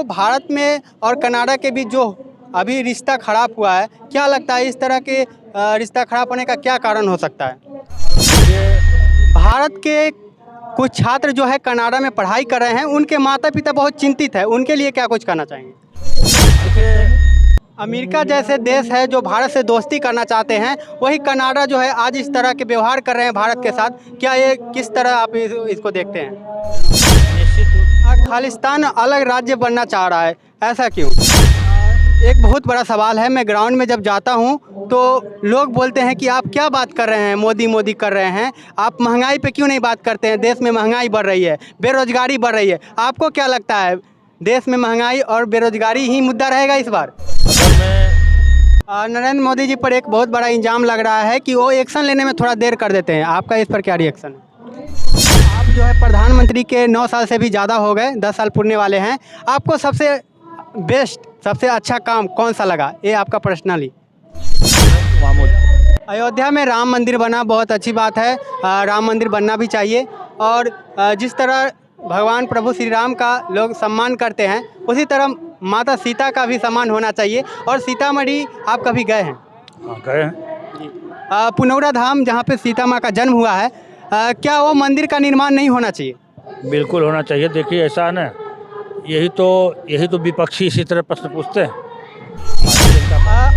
जो भारत में और कनाडा के बीच जो अभी रिश्ता खराब हुआ है, क्या लगता है इस तरह के रिश्ता खराब होने का क्या कारण हो सकता है? भारत के कुछ छात्र जो है कनाडा में पढ़ाई कर रहे हैं, उनके माता पिता बहुत चिंतित है, उनके लिए क्या कुछ कहना चाहेंगे? अमेरिका जैसे देश है जो भारत से दोस्ती करना चाहते हैं, वही कनाडा जो है आज इस तरह के व्यवहार कर रहे हैं भारत के साथ, क्या ये किस तरह आप इसको देखते हैं? खालिस्तान अलग राज्य बनना चाह रहा है, ऐसा क्यों? एक बहुत बड़ा सवाल है। मैं ग्राउंड में जब जाता हूं तो लोग बोलते हैं कि आप क्या बात कर रहे हैं, मोदी मोदी कर रहे हैं, आप महंगाई पे क्यों नहीं बात करते हैं? देश में महंगाई बढ़ रही है, बेरोजगारी बढ़ रही है, आपको क्या लगता है देश में महंगाई और बेरोजगारी ही मुद्दा रहेगा इस बार? नरेंद्र मोदी जी पर एक बहुत बड़ा इल्ज़ाम लग रहा है कि वो एक्शन लेने में थोड़ा देर कर देते हैं, आपका इस पर क्या रिएक्शन है? आप जो है प्रधानमंत्री के 9 साल से भी ज़्यादा हो गए, 10 साल पूरने वाले हैं, आपको सबसे बेस्ट, सबसे अच्छा काम कौन सा लगा, ये आपका पर्सनली? अयोध्या में राम मंदिर बना, बहुत अच्छी बात है, राम मंदिर बनना भी चाहिए। और जिस तरह भगवान प्रभु श्री राम का लोग सम्मान करते हैं, उसी तरह माता सीता का भी सम्मान होना चाहिए। और सीतामढ़ी आप कभी गए हैं? हाँ, गए हैं। पुनौरा धाम जहाँ पे सीता माँ का जन्म हुआ है, क्या वो मंदिर का निर्माण नहीं होना चाहिए? बिल्कुल होना चाहिए। देखिए ऐसा है ना, यही तो विपक्षी इसी तरह प्रश्न पूछते हैं।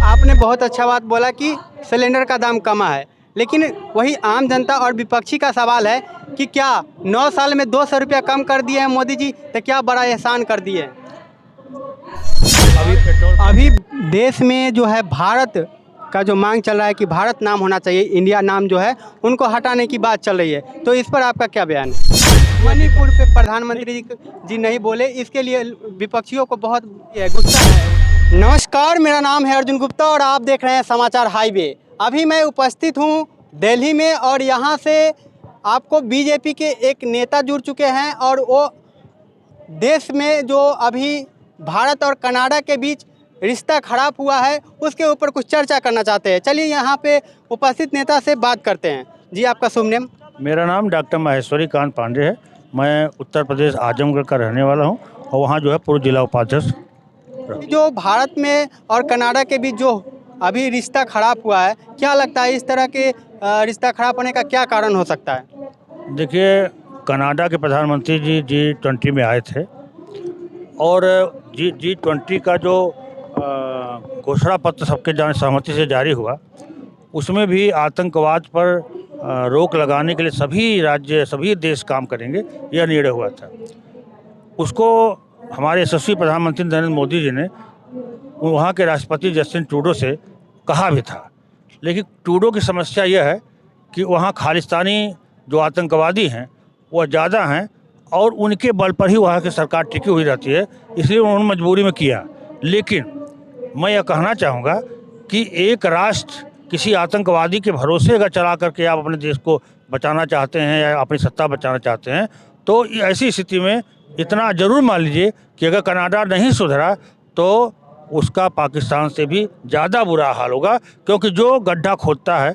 आपने बहुत अच्छा बात बोला कि सिलेंडर का दाम कमा है, लेकिन वही आम जनता और विपक्षी का सवाल है कि क्या 9 साल में 200 रुपया कम कर दिए हैं मोदी जी, तो क्या बड़ा एहसान कर दिए? अभी देश में जो है भारत का जो मांग चल रहा है कि भारत नाम होना चाहिए, इंडिया नाम जो है उनको हटाने की बात चल रही है, तो इस पर आपका क्या बयान है? मणिपुर पे प्रधानमंत्री जी नहीं बोले, इसके लिए विपक्षियों को बहुत गुस्सा है। नमस्कार, मेरा नाम है अर्जुन गुप्ता और आप देख रहे हैं समाचार हाईवे। अभी मैं उपस्थित हूँ दिल्ली में और यहाँ से आपको बीजेपी के एक नेता जुड़ चुके हैं और वो देश में जो अभी भारत और कनाडा के बीच रिश्ता खराब हुआ है उसके ऊपर कुछ चर्चा करना चाहते हैं। चलिए यहाँ पे उपस्थित नेता से बात करते हैं। जी, आपका शुभ नाम? मेरा नाम डॉक्टर महेश्वरी कांत पांडे है। मैं उत्तर प्रदेश आजमगढ़ का रहने वाला हूँ और वहाँ जो है पूर्व जिला उपाध्यक्ष। जो भारत में और कनाडा के बीच जो अभी रिश्ता खराब हुआ है, क्या लगता है इस तरह के रिश्ता खराब होने का क्या कारण हो सकता है? देखिए, कनाडा के प्रधानमंत्री जी G20 में आए थे और G20 का जो घोषणा पत्र सबके सहमति से जारी हुआ, उसमें भी आतंकवाद पर रोक लगाने के लिए सभी राज्य, सभी देश काम करेंगे, यह निर्णय हुआ था। उसको हमारे यशस्वी प्रधानमंत्री नरेंद्र मोदी जी ने वहाँ के राष्ट्रपति जस्टिन ट्रूडो से कहा भी था, लेकिन ट्रूडो की समस्या यह है कि वहाँ खालिस्तानी जो आतंकवादी हैं वह ज़्यादा हैं और उनके बल पर ही वहाँ की सरकार टिकी हुई रहती है, इसलिए उन्होंने मजबूरी में किया। लेकिन मैं यह कहना चाहूँगा कि एक राष्ट्र किसी आतंकवादी के भरोसे अगर चला करके आप अपने देश को बचाना चाहते हैं या अपनी सत्ता बचाना चाहते हैं, तो ऐसी स्थिति में इतना ज़रूर मान लीजिए कि अगर कनाडा नहीं सुधरा तो उसका पाकिस्तान से भी ज़्यादा बुरा हाल होगा, क्योंकि जो गड्ढा खोदता है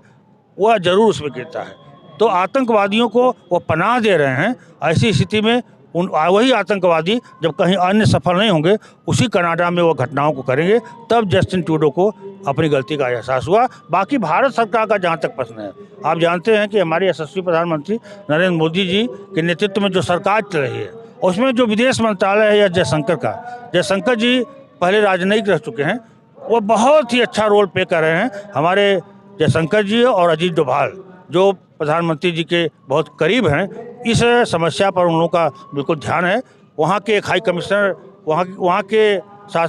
वह ज़रूर उसमें गिरता है। तो आतंकवादियों को वो पनाह दे रहे हैं। ऐसी स्थिति में वही आतंकवादी जब कहीं अन्य सफल नहीं होंगे, उसी कनाडा में वो घटनाओं को करेंगे। तब जस्टिन ट्रूडो को अपनी गलती का एहसास हुआ। बाकी भारत सरकार का जहाँ तक प्रश्न है, आप जानते हैं कि हमारे यशस्वी प्रधानमंत्री नरेंद्र मोदी जी के नेतृत्व में जो सरकार चल रही है, उसमें जो विदेश मंत्रालय है या जयशंकर जी पहले राजनयिक रह चुके हैं, वो बहुत ही अच्छा रोल प्ले कर रहे हैं। हमारे जयशंकर जी और अजीत डोभाल जो प्रधानमंत्री जी के बहुत करीब हैं, इस समस्या पर उन लोगों का बिल्कुल ध्यान है। वहाँ के एक हाई कमिश्नर, वहाँ के साथ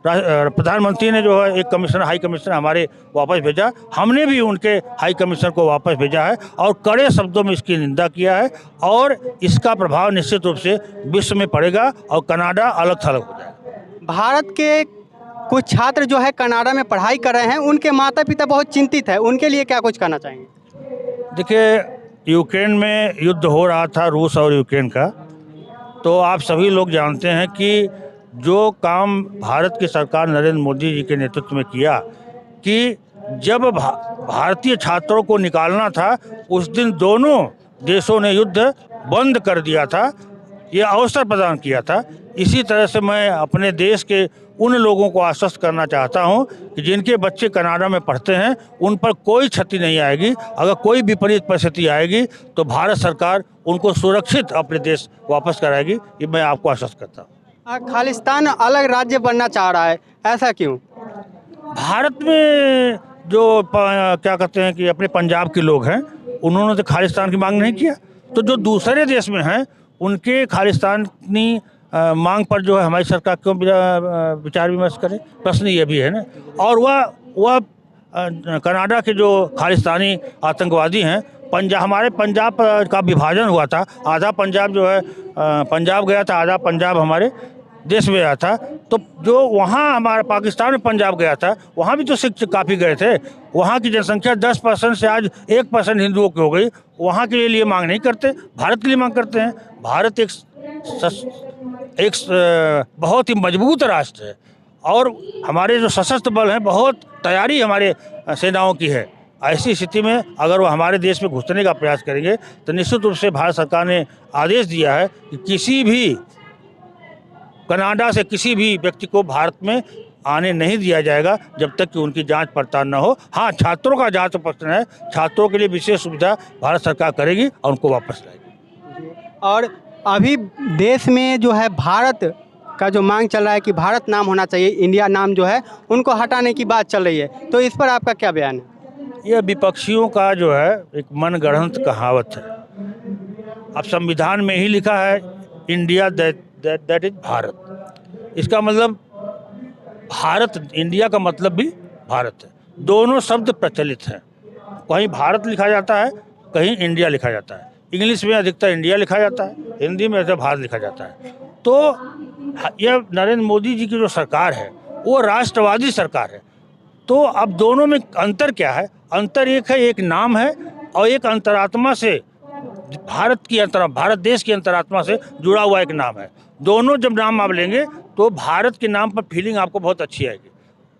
प्रधानमंत्री ने जो है एक हाई कमिश्नर हमारे वापस भेजा। हमने भी उनके हाई कमिश्नर को वापस भेजा है और कड़े शब्दों में इसकी निंदा किया है और इसका प्रभाव निश्चित रूप से विश्व में पड़ेगा और कनाडा अलग थलग हो जाएगा। भारत के कुछ छात्र जो है कनाडा में पढ़ाई कर रहे हैं, उनके माता पिता बहुत चिंतित है, उनके लिए क्या कुछ कहना चाहेंगे? देखिए, यूक्रेन में युद्ध हो रहा था, रूस और यूक्रेन का, तो आप सभी लोग जानते हैं कि जो काम भारत की सरकार नरेंद्र मोदी जी के नेतृत्व में किया कि जब भारतीय छात्रों को निकालना था, उस दिन दोनों देशों ने युद्ध बंद कर दिया था ये अवसर प्रदान किया था। इसी तरह से मैं अपने देश के उन लोगों को आश्वस्त करना चाहता हूं कि जिनके बच्चे कनाडा में पढ़ते हैं उन पर कोई क्षति नहीं आएगी। अगर कोई विपरीत परिस्थिति आएगी तो भारत सरकार उनको सुरक्षित अपने देश वापस कराएगी, ये मैं आपको आश्वस्त करता हूँ। खालिस्तान अलग राज्य बनना चाह रहा है, ऐसा क्यों? भारत में जो क्या कहते हैं कि अपने पंजाब के लोग हैं, उन्होंने तो खालिस्तान की मांग नहीं किया, तो जो दूसरे देश में हैं उनके खालिस्तानी मांग पर जो है हमारी सरकार क्यों विचार विमर्श करे? प्रश्न ये भी है ना। और वह कनाडा के जो खालिस्तानी आतंकवादी हैं, हमारे पंजाब का विभाजन हुआ था, आधा पंजाब जो है पंजाब गया था, आधा पंजाब हमारे देश में आया था। तो जो वहाँ हमारे पाकिस्तान में पंजाब गया था, वहाँ भी तो सिख काफ़ी गए थे। वहाँ की जनसंख्या 10% से आज 1% हिंदुओं की हो गई। वहाँ के लिए मांग नहीं करते, भारत के लिए मांग करते हैं। भारत एक बहुत ही मजबूत राष्ट्र है और हमारे जो सशस्त्र बल हैं, बहुत तैयारी हमारे सेनाओं की है। ऐसी स्थिति में अगर वो हमारे देश में घुसने का प्रयास करेंगे तो निश्चित रूप से भारत सरकार ने आदेश दिया है कि किसी भी कनाडा से किसी भी व्यक्ति को भारत में आने नहीं दिया जाएगा जब तक कि उनकी जांच पड़ताल न हो। हाँ, छात्रों का जांच प्रश्न है, छात्रों के लिए विशेष सुविधा भारत सरकार करेगी और उनको वापस लाएगी। और अभी देश में जो है भारत का जो मांग चल रहा है कि भारत नाम होना चाहिए, इंडिया नाम जो है उनको हटाने की बात चल रही है, तो इस पर आपका क्या बयान है? यह विपक्षियों का जो है एक मनगढ़ंत कहावत है। अब संविधान में ही लिखा है इंडिया दैट इज भारत। इसका मतलब भारत, इंडिया का मतलब भी भारत है। दोनों शब्द प्रचलित हैं, कहीं भारत लिखा जाता है, कहीं इंडिया लिखा जाता है। इंग्लिश में अधिकतर इंडिया लिखा जाता है, हिंदी में अधिकतर भारत लिखा जाता है। तो यह नरेंद्र मोदी जी की जो सरकार है वो राष्ट्रवादी सरकार है। तो अब दोनों में अंतर क्या है? अंतर एक है, एक नाम है और एक अंतरात्मा से भारत देश की अंतरात्मा से जुड़ा हुआ एक नाम है। दोनों जब नाम आप लेंगे तो भारत के नाम पर फीलिंग आपको बहुत अच्छी आएगी।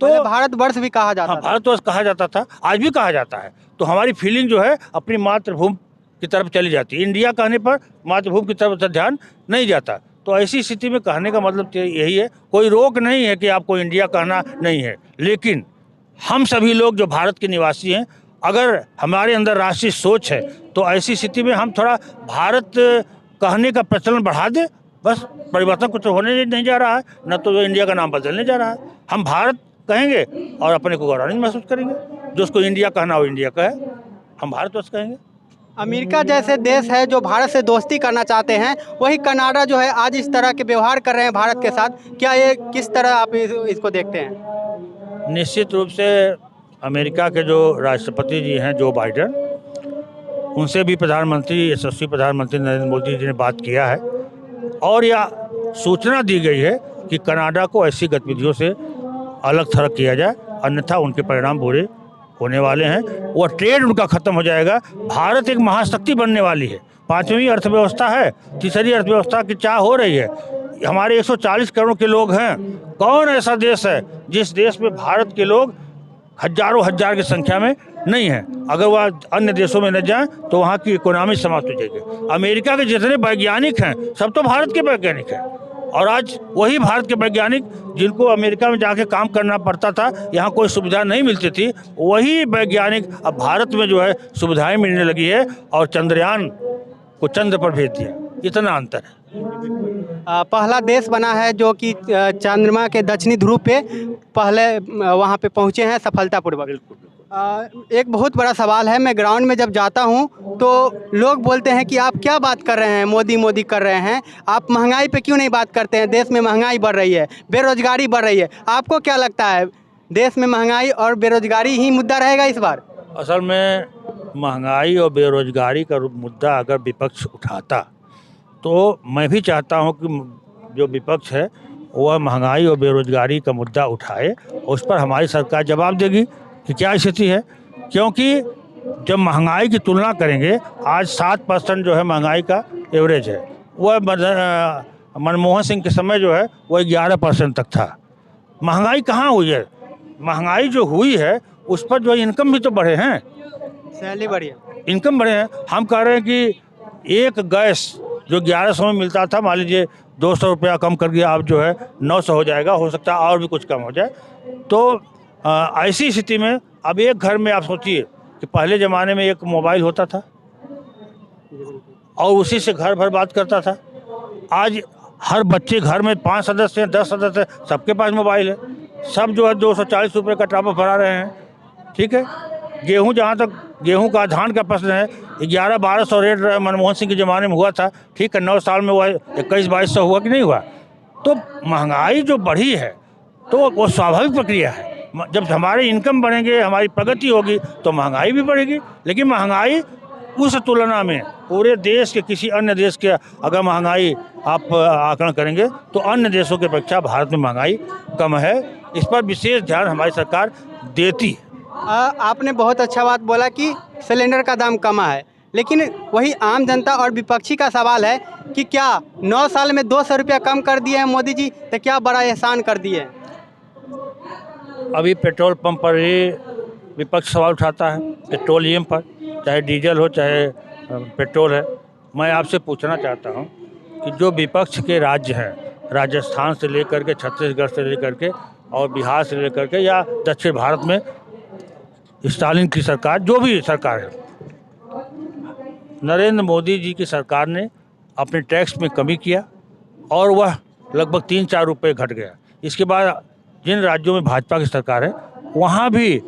तो भारतवर्ष भी कहा जाता था, भारतवर्ष कहा जाता था, आज भी कहा जाता है। तो हमारी फीलिंग जो है अपनी मातृभूमि की तरफ चली जाती है। इंडिया कहने पर मातृभूमि की तरफ ध्यान नहीं जाता। तो ऐसी स्थिति में कहने का मतलब यही है, कोई रोक नहीं है कि आपको इंडिया कहना नहीं है, लेकिन हम सभी लोग जो भारत के निवासी हैं, अगर हमारे अंदर राष्ट्रीय सोच है तो ऐसी स्थिति में हम थोड़ा भारत कहने का प्रचलन बढ़ा दें, बस। परिवर्तन कुछ होने नहीं जा रहा है, न तो इंडिया का नाम बदलने जा रहा है। हम भारत कहेंगे और अपने को गौरवान्वित महसूस करेंगे। जो उसको इंडिया कहना हो इंडिया कहे, हम भारतवर्ष कहेंगे। अमेरिका जैसे देश है जो भारत से दोस्ती करना चाहते हैं, वही कनाडा जो है आज इस तरह के व्यवहार कर रहे हैं भारत के साथ। क्या ये किस तरह आप इसको देखते हैं? निश्चित रूप से अमेरिका के जो राष्ट्रपति जी हैं जो बाइडेन, उनसे भी प्रधानमंत्री, यशस्वी प्रधानमंत्री नरेंद्र मोदी जी ने बात किया है और यह सूचना दी गई है कि कनाडा को ऐसी गतिविधियों से अलग थलग किया जाए, अन्यथा उनके परिणाम बुरे होने वाले हैं। वो ट्रेड उनका खत्म हो जाएगा। भारत एक महाशक्ति बनने वाली है, 5वीं अर्थव्यवस्था है, तीसरी अर्थव्यवस्था की चाह हो रही है। हमारे 140 करोड़ के लोग हैं। कौन ऐसा देश है जिस देश में भारत के लोग हजारों हजार की संख्या में नहीं है? अगर वह अन्य देशों में न जाएं तो वहाँ की इकोनॉमी समाप्त हो जाएगी। अमेरिका के जितने वैज्ञानिक हैं सब तो भारत के वैज्ञानिक हैं, और आज वही भारत के वैज्ञानिक जिनको अमेरिका में जाके काम करना पड़ता था, यहाँ कोई सुविधा नहीं मिलती थी, वही वैज्ञानिक अब भारत में जो है सुविधाएं मिलने लगी है और चंद्रयान को चंद्र पर भेज दिया। इतना अंतर है। पहला देश बना है जो कि चंद्रमा के दक्षिणी ध्रुव पे पहले वहाँ पे पहुँचे हैं सफलतापूर्वक। एक बहुत बड़ा सवाल है, मैं ग्राउंड में जब जाता हूँ तो लोग बोलते हैं कि आप क्या बात कर रहे हैं, मोदी मोदी कर रहे हैं, आप महंगाई पे क्यों नहीं बात करते हैं? देश में महंगाई बढ़ रही है, बेरोजगारी बढ़ रही है। आपको क्या लगता है, देश में महंगाई और बेरोजगारी ही मुद्दा रहेगा इस बार? असल में महंगाई और बेरोजगारी का मुद्दा अगर विपक्ष उठाता तो मैं भी चाहता हूं कि जो विपक्ष है वह महंगाई और बेरोजगारी का मुद्दा उठाए, उस पर हमारी सरकार जवाब देगी कि क्या स्थिति है। क्योंकि जब महंगाई की तुलना करेंगे, आज 7% जो है महंगाई का एवरेज है, वह मनमोहन सिंह के समय जो है वह 11% तक था। महंगाई कहाँ हुई है? महंगाई जो हुई है उस पर जो इनकम भी तो बढ़े हैं, सैलरी बढ़ी है, इनकम बढ़े हैं। हम कह रहे हैं कि एक गैस जो 1100 में मिलता था, मान लीजिए 200 रुपया कम कर दिया, अब जो है 900 हो जाएगा, हो सकता है और भी कुछ कम हो जाए। तो ऐसी स्थिति में अब एक घर में आप सोचिए कि पहले ज़माने में एक मोबाइल होता था और उसी से घर भर बात करता था। आज हर बच्चे घर में 5 सदस्य हैं, 10 सदस्य हैं, सबके पास मोबाइल है। सब जो है 240 रुपये का टॉपअप भरा रहे हैं, ठीक है। गेहूं, जहाँ तक गेहूं का, धान का प्रश्न है, 1100-1200 रेट मनमोहन सिंह के ज़माने में हुआ था, ठीक है। 9 साल में हुआ 21-2200 हुआ कि नहीं हुआ। तो महंगाई जो बढ़ी है तो वो स्वाभाविक प्रक्रिया है। जब हमारे इनकम बढ़ेंगे, हमारी प्रगति होगी तो महंगाई भी बढ़ेगी। लेकिन महंगाई उस तुलना में पूरे देश के किसी अन्य देश के अगर महंगाई आप आकलन करेंगे तो अन्य देशों की अपेक्षा भारत में महंगाई कम है। इस पर विशेष ध्यान हमारी सरकार देती है। आपने बहुत अच्छा बात बोला कि सिलेंडर का दाम कमा है, लेकिन वही आम जनता और विपक्षी का सवाल है कि क्या 9 साल में 200 रुपया कम कर दिए हैं मोदी जी, तो क्या बड़ा एहसान कर दिए? अभी पेट्रोल पंप पर ही विपक्ष सवाल उठाता है, पेट्रोलियम पर, चाहे डीजल हो चाहे पेट्रोल है। मैं आपसे पूछना चाहता हूं कि जो विपक्ष के राज्य हैं, राजस्थान से लेकर के, छत्तीसगढ़ से लेकर के और बिहार से लेकर के या दक्षिण भारत में स्टालिन की सरकार, जो भी सरकार है, नरेंद्र मोदी जी की सरकार ने अपने टैक्स में कमी किया और वह लगभग 3-4 रुपये घट गया। इसके बाद जिन राज्यों में भाजपा की सरकार है वहाँ भी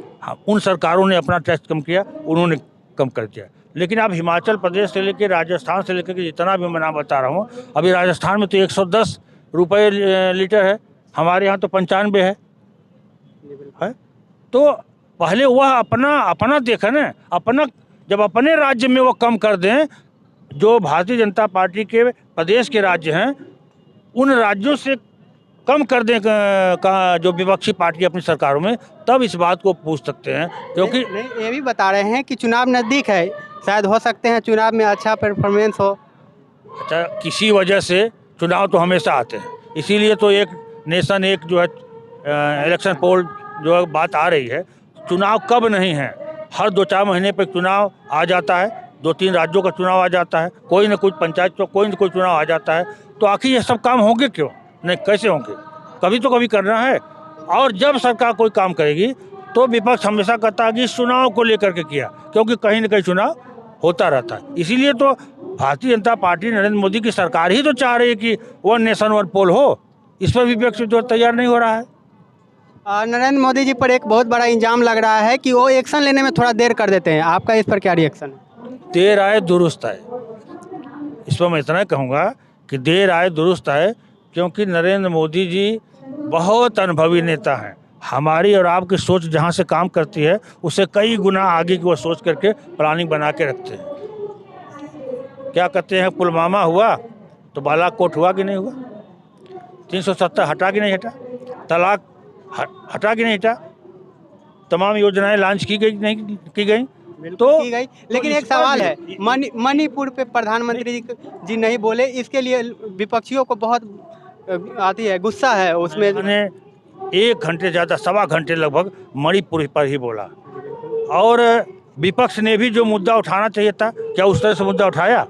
उन सरकारों ने अपना टैक्स कम किया, उन्होंने कम कर दिया। लेकिन अब हिमाचल प्रदेश से लेकर, राजस्थान से लेकर के जितना भी मैं नाम बता रहा हूँ, अभी राजस्थान में तो 110 रुपये लीटर है, हमारे यहाँ तो 95 है। तो पहले वह अपना देखें ना, जब अपने राज्य में वो कम कर दें, जो भारतीय जनता पार्टी के प्रदेश के राज्य हैं उन राज्यों से कम कर दें का जो विपक्षी पार्टी अपनी सरकारों में, तब इस बात को पूछ सकते हैं। क्योंकि नहीं, ये भी बता रहे हैं कि चुनाव नज़दीक है, शायद हो सकते हैं चुनाव में अच्छा परफॉर्मेंस हो। अच्छा, किसी वजह से चुनाव तो हमेशा आते हैं, इसीलिए तो एक नेशन, एक जो है इलेक्शन पोल जो है बात आ रही है। चुनाव कब नहीं है, हर 2-4 महीने पर चुनाव आ जाता है, 2-3 राज्यों का चुनाव आ जाता है, कोई ना कोई पंचायत का कोई ना कोई चुनाव आ जाता है। तो आखिर ये सब काम होंगे क्यों नहीं, कैसे होंगे? कभी तो कभी करना है। और जब सरकार कोई काम करेगी तो विपक्ष हमेशा कहता है कि इस चुनाव को लेकर के किया, क्योंकि कहीं ना कहीं चुनाव होता रहता है। इसीलिए तो भारतीय जनता पार्टी, नरेंद्र मोदी की सरकार ही तो चाह रही है कि वन नेशन वन पोल हो। इस पर विपक्ष जो तैयार नहीं हो रहा है। नरेंद्र मोदी जी पर एक बहुत बड़ा इल्जाम लग रहा है कि वो एक्शन लेने में थोड़ा देर कर देते हैं, आपका इस पर क्या रिएक्शन है? देर आए दुरुस्त आए, इस पर मैं इतना कहूँगा कि देर आए दुरुस्त आए, क्योंकि नरेंद्र मोदी जी बहुत अनुभवी नेता हैं। हमारी और आपकी सोच जहाँ से काम करती है उससे कई गुना आगे की वो सोच करके प्लानिंग बना के रखते हैं। क्या कहते हैं, पुलवामा हुआ तो बालाकोट हुआ कि नहीं हुआ, 370 हटा कि नहीं हटा, तलाक हटा कि नहीं हटा, तमाम योजनाएं लॉन्च की गई नहीं की गई, तो की गई। लेकिन एक सवाल है, मणिपुर पे प्रधानमंत्री जी नहीं बोले, इसके लिए विपक्षियों को बहुत आती है, गुस्सा है उसमें। मैंने 1 घंटे ज़्यादा, 1.25 घंटे लगभग मणिपुर पर ही बोला, और विपक्ष ने भी जो मुद्दा उठाना चाहिए था, क्या उस तरह से मुद्दा उठाया?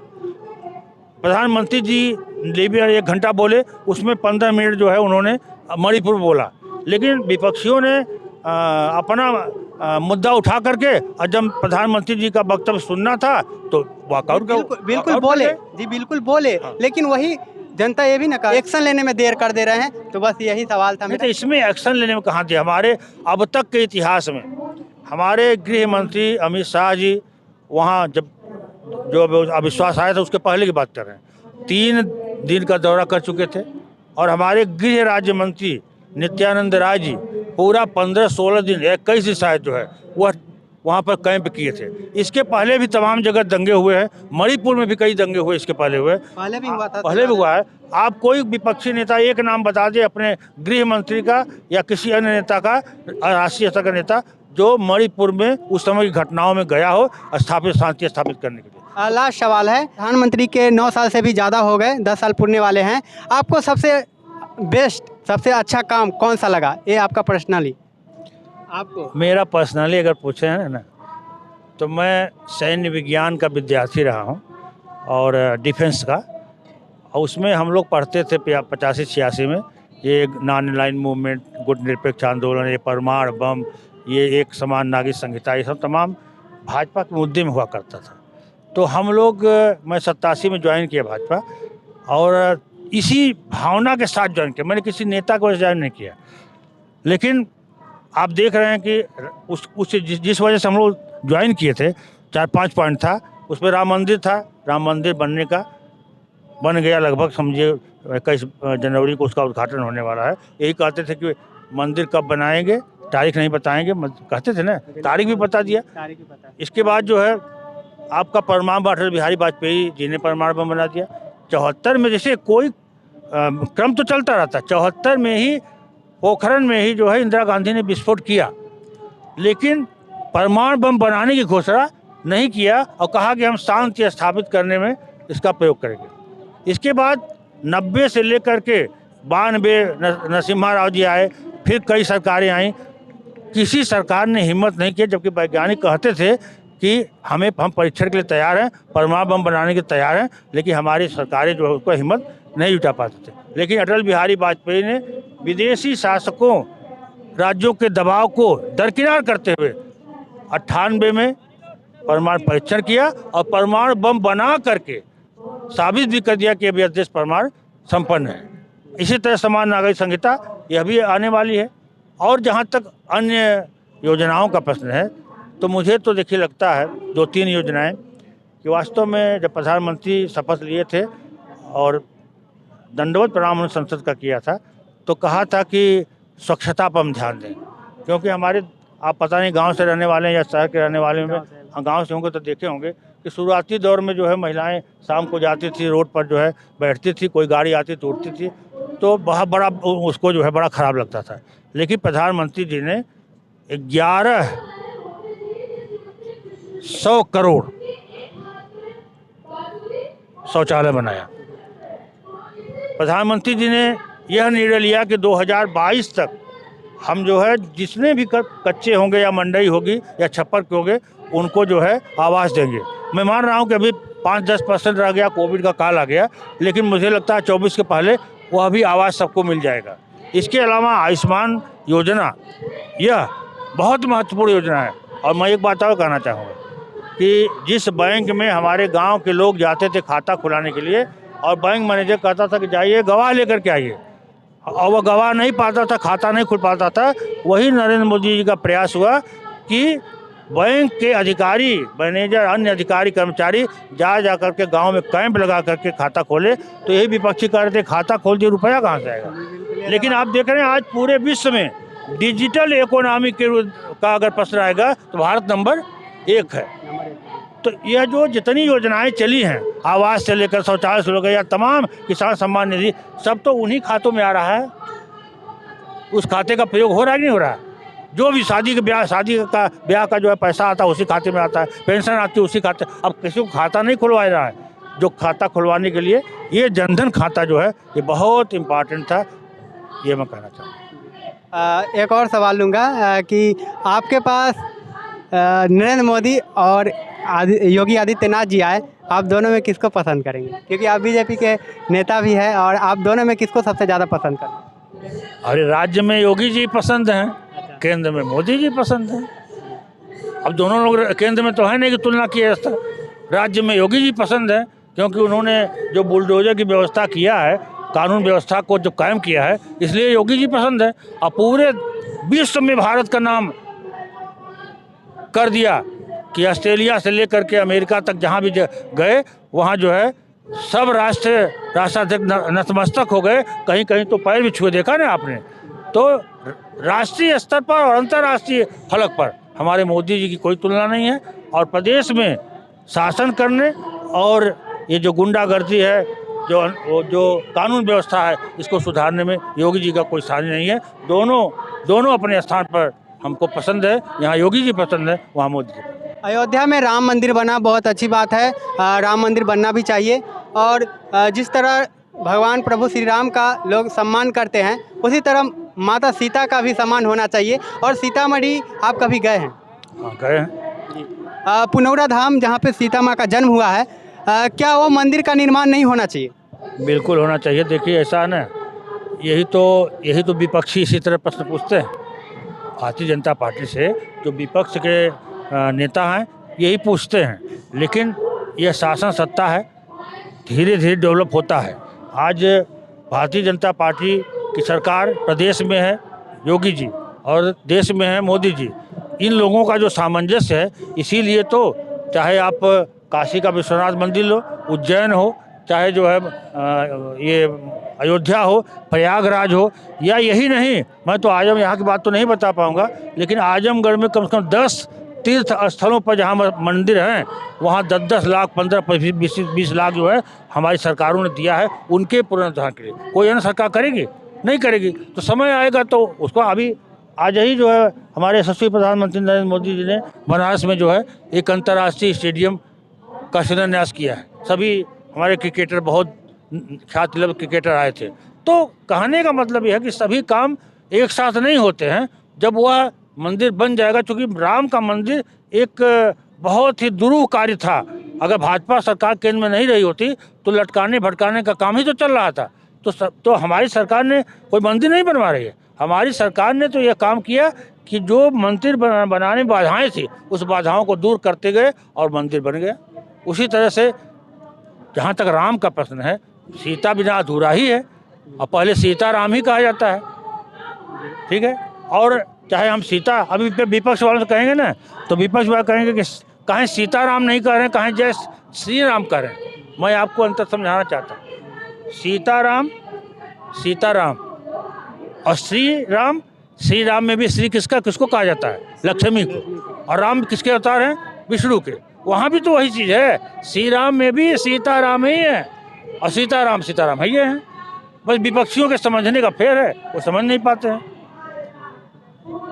प्रधानमंत्री जी ने भी 1 घंटा बोले, उसमें 15 मिनट जो है उन्होंने मणिपुर बोला। लेकिन विपक्षियों ने अपना मुद्दा उठा करके, और जब प्रधानमंत्री जी का वक्तव्य सुनना था तो वॉकआउट बिल्कुल बोले जी, बिल्कुल बोले। हाँ। लेकिन वही जनता ये भी ना कहा एक्शन लेने में देर कर दे रहे हैं, तो बस यही सवाल था। तो इसमें एक्शन लेने में कहाँ दिया? हमारे अब तक के इतिहास में हमारे गृह मंत्री अमित शाह जी वहाँ जब जो अविश्वास आया था उसके पहले की बात कर रहे हैं, 3 दिन का दौरा कर चुके थे, और हमारे गृह राज्य मंत्री नित्यानंद राय जी पूरा 15-16 दिन, 21 दिन शायद जो है वह वहाँ पर कैंप किए थे। इसके पहले भी तमाम जगह दंगे हुए हैं, मणिपुर में भी कई दंगे हुए, इसके पहले हुए, पहले भी हुआ था, पहले भी हुआ है। आप कोई विपक्षी नेता एक नाम बता दे अपने गृह मंत्री का या किसी अन्य नेता का, राष्ट्रीय स्तर का नेता, जो मणिपुर में उस समय की घटनाओं में गया हो शांति स्थापित करने के लिए। लास्ट सवाल है, प्रधानमंत्री के 9 साल से भी ज़्यादा हो गए, 10 साल पूरने वाले हैं, आपको सबसे बेस्ट, सबसे अच्छा काम कौन सा लगा? ये आपका पर्सनली, आपको? मेरा पर्सनली अगर पूछे हैं ना, तो मैं सैन्य विज्ञान का विद्यार्थी रहा हूँ और डिफेंस का, और उसमें हम लोग पढ़ते थे 85-86 में, ये नॉन अलाइन मूवमेंट, गुट निरपेक्ष आंदोलन, ये परमाणु बम, ये एक समान नागरिक संहिता, ये सब तमाम भाजपा के मुद्दे में हुआ करता था। तो हम लोग, मैं 87 में ज्वाइन किया भाजपा, और इसी भावना के साथ ज्वाइन किया, मैंने किसी नेता को ज्वाइन नहीं किया। लेकिन आप देख रहे हैं कि जिस वजह से हम लोग ज्वाइन किए थे, 4-5 पॉइंट था, उसमें राम मंदिर था। राम मंदिर बन गया लगभग, समझिए 21 जनवरी को उसका उद्घाटन होने वाला है। यही कहते थे कि मंदिर कब बनाएंगे, तारीख नहीं बताएंगे, कहते थे ना, तारीख भी बता दिया। इसके बाद जो है आपका परमाणु, अटल बिहारी वाजपेयी जी ने परमाणु बम बना दिया। 74 में जैसे कोई क्रम तो चलता रहता, 74 में ही पोखरण में ही जो है इंदिरा गांधी ने विस्फोट किया, लेकिन परमाणु बम बनाने की घोषणा नहीं किया और कहा कि हम शांति स्थापित करने में इसका प्रयोग करेंगे। इसके बाद 90 से लेकर के 92 नरसिम्हा राव जी आए, फिर कई सरकारें आई, किसी सरकार ने हिम्मत नहीं की, जबकि वैज्ञानिक कहते थे कि हम परीक्षण के लिए तैयार हैं, परमाणु बम बनाने के तैयार हैं, लेकिन हमारी सरकारें जो है उसको हिम्मत नहीं जुटा पाते थे। लेकिन अटल बिहारी वाजपेयी ने विदेशी शासकों, राज्यों के दबाव को दरकिनार करते हुए 98 में परमाणु परीक्षण किया और परमाणु बम बना करके साबित भी कर दिया कि अभी देश परमाणु संपन्न है। इसी तरह समान नागरिक संहिता यह भी आने वाली है। और जहाँ तक अन्य योजनाओं का प्रश्न है, तो मुझे तो देखिए लगता है 2-3 योजनाएं कि वास्तव में जब प्रधानमंत्री शपथ लिए थे और दंडवत प्रणाम उन्होंने संसद का किया था, तो कहा था कि स्वच्छता पर हम ध्यान दें, क्योंकि हमारे, आप पता नहीं गांव से रहने वाले हैं या शहर के रहने वाले में, गांव से होंगे तो देखे होंगे कि शुरुआती दौर में जो है महिलाएं शाम को जाती थी, रोड पर जो है बैठती थी, कोई गाड़ी आती तो उठती थी, तो बहुत बड़ा उसको जो है बड़ा ख़राब लगता था। लेकिन प्रधानमंत्री जी ने 1100 करोड़ शौचालय बनाया। प्रधानमंत्री जी ने यह निर्णय लिया कि 2022 तक हम जो है जितने भी कच्चे होंगे या मंडई होगी या छप्पर के होंगे, उनको जो है आवास देंगे। मैं मान रहा हूं कि अभी 5-10% रह गया, कोविड का काल आ गया, लेकिन मुझे लगता है 24 के पहले वह भी आवास सबको मिल जाएगा। इसके अलावा आयुष्मान योजना, यह बहुत महत्वपूर्ण योजना है। और मैं एक बात और कहना चाहूँगा कि जिस बैंक में हमारे गाँव के लोग जाते थे खाता खुलाने के लिए, और बैंक मैनेजर कहता था कि जाइए गवाह लेकर के आइए, और वह गवाह नहीं पाता था, खाता नहीं खुल पाता था, वही नरेंद्र मोदी जी का प्रयास हुआ कि बैंक के अधिकारी, मैनेजर, अन्य अधिकारी कर्मचारी जा करके गांव में कैंप लगा करके खाता खोले। तो यही विपक्षी कह रहे थे खाता खोल दिए, रुपया कहाँ से आएगा। लेकिन आप देख रहे हैं आज पूरे विश्व में डिजिटल इकोनॉमी का अगर प्रश्न आएगा तो भारत नंबर 1 है। तो यह जो जितनी योजनाएं चली हैं, आवास से लेकर शौचालय से लेकर या तमाम किसान सम्मान निधि, सब तो उन्हीं खातों में आ रहा है। उस खाते का प्रयोग हो रहा है कि नहीं हो रहा है? जो भी शादी का ब्याह का जो है पैसा आता है उसी खाते में आता है, पेंशन आती है उसी खाते। अब किसी को खाता नहीं खुलवा रहा है। जो खाता खुलवाने के लिए ये जनधन खाता जो है ये बहुत इम्पॉर्टेंट था, ये मैं कहना चाहूँगा। एक और सवाल लूँगा कि आपके पास नरेंद्र मोदी और योगी आदित्यनाथ जी आए, आप दोनों में किसको पसंद करेंगे? क्योंकि आप बीजेपी के नेता भी हैं, और आप दोनों में किसको सबसे ज़्यादा पसंद करेंगे? अरे राज्य में योगी जी पसंद हैं, केंद्र में मोदी जी पसंद हैं। अब दोनों लोग केंद्र में तो है नहीं कि तुलना किया जाता। राज्य में योगी जी पसंद है क्योंकि उन्होंने जो बुलडोजर की व्यवस्था किया है, कानून व्यवस्था को जो कायम किया है, इसलिए योगी जी पसंद है। और पूरे विश्व में भारत का नाम कर दिया कि ऑस्ट्रेलिया से लेकर के अमेरिका तक जहाँ भी गए, वहाँ जो है सब राष्ट्राध्यक्ष नतमस्तक हो गए। कहीं कहीं तो पैर भी छुए, देखा ना आपने। तो राष्ट्रीय स्तर पर और अंतर्राष्ट्रीय फलक पर हमारे मोदी जी की कोई तुलना नहीं है। और प्रदेश में शासन करने और ये जो गुंडागर्दी है, जो कानून व्यवस्था है, इसको सुधारने में योगी जी का कोई स्थान नहीं है। दोनों अपने स्थान पर हमको पसंद है। यहाँ योगी जी पसंद है, वहाँ मोदी जी। अयोध्या में राम मंदिर बना बहुत अच्छी बात है, राम मंदिर बनना भी चाहिए। और जिस तरह भगवान प्रभु श्री राम का लोग सम्मान करते हैं, उसी तरह माता सीता का भी सम्मान होना चाहिए। और सीतामढ़ी आप कभी गए हैं? हाँ, गए हैं। पुनौरा धाम जहाँ पे सीता माँ का जन्म हुआ है, क्या वो मंदिर का निर्माण नहीं होना चाहिए? बिल्कुल होना चाहिए। देखिए ऐसा है ना, यही तो विपक्षी इसी तरह प्रश्न पूछते हैं भारतीय जनता पार्टी से, जो विपक्ष के नेता हैं यही पूछते हैं। लेकिन यह शासन सत्ता है, धीरे धीरे डेवलप होता है। आज भारतीय जनता पार्टी की सरकार प्रदेश में है योगी जी और देश में है मोदी जी। इन लोगों का जो सामंजस्य है, इसीलिए तो चाहे आप काशी का विश्वनाथ मंदिर लो, उज्जैन हो, चाहे जो है ये अयोध्या हो, प्रयागराज हो, या यही नहीं, मैं तो आजम यहाँ की बात तो नहीं बता पाऊँगा, लेकिन आजमगढ़ में कम से कम 10 तीर्थ स्थलों पर जहाँ मंदिर हैं, वहाँ 10-10 लाख, 15-20 लाख जो है हमारी सरकारों ने दिया है उनके पुनरुद्धार के लिए। कोई अन्य सरकार करेगी? नहीं करेगी। तो समय आएगा तो उसको, अभी आज ही जो है हमारे यशस्वी प्रधानमंत्री नरेंद्र मोदी जी ने बनारस में जो है एक अंतर्राष्ट्रीय स्टेडियम का शिलान्यास किया है। सभी हमारे क्रिकेटर, बहुत ख्याति लब्ध क्रिकेटर आए थे। तो कहने का मतलब यह है कि सभी काम एक साथ नहीं होते हैं। जब वह मंदिर बन जाएगा, चूँकि राम का मंदिर एक बहुत ही दुरूह कार्य था, अगर भाजपा सरकार केंद्र में नहीं रही होती तो लटकाने भटकाने का काम ही तो चल रहा था। तो हमारी सरकार ने कोई मंदिर नहीं बनवा रही है, हमारी सरकार ने तो यह काम किया कि जो मंदिर बनाने में बाधाएं थी, उस बाधाओं को दूर करते गए और मंदिर बन गया। उसी तरह से जहाँ तक राम का प्रश्न है, सीता बिना अधूरा ही है, और पहले सीता राम ही कहा जाता है, ठीक है। और चाहे हम सीता, अभी विपक्ष वालों से कहेंगे ना, तो विपक्ष वाले कहेंगे कि कहीं सीताराम नहीं कह रहे हैं, कहीं जय श्री राम कह रहे हैं। मैं आपको अंतर समझाना चाहता हूँ, सीताराम और श्री राम में भी श्री किसको कहा जाता है? लक्ष्मी को। और राम किसके अवतार हैं? विष्णु के। वहाँ भी तो वही चीज़ है, श्री राम में भी सीताराम ही है और सीताराम है ये हैं। बस विपक्षियों के समझने का फेर है, वो समझ नहीं पाते हैं।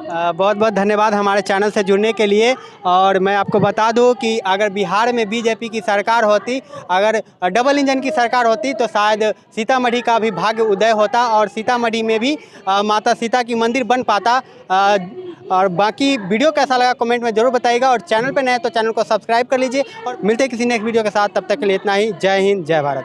बहुत बहुत धन्यवाद हमारे चैनल से जुड़ने के लिए। और मैं आपको बता दूं कि अगर बिहार में बीजेपी की सरकार होती, अगर डबल इंजन की सरकार होती, तो शायद सीतामढ़ी का भी भाग्य उदय होता और सीतामढ़ी में भी माता सीता की मंदिर बन पाता। और बाकी वीडियो कैसा लगा कमेंट में ज़रूर बताइएगा, और चैनल पर नए तो चैनल को सब्सक्राइब कर लीजिए। और मिलते हैं किसी नेक्स्ट वीडियो के साथ, तब तक के लिए इतना ही। जय हिंद, जय भारत।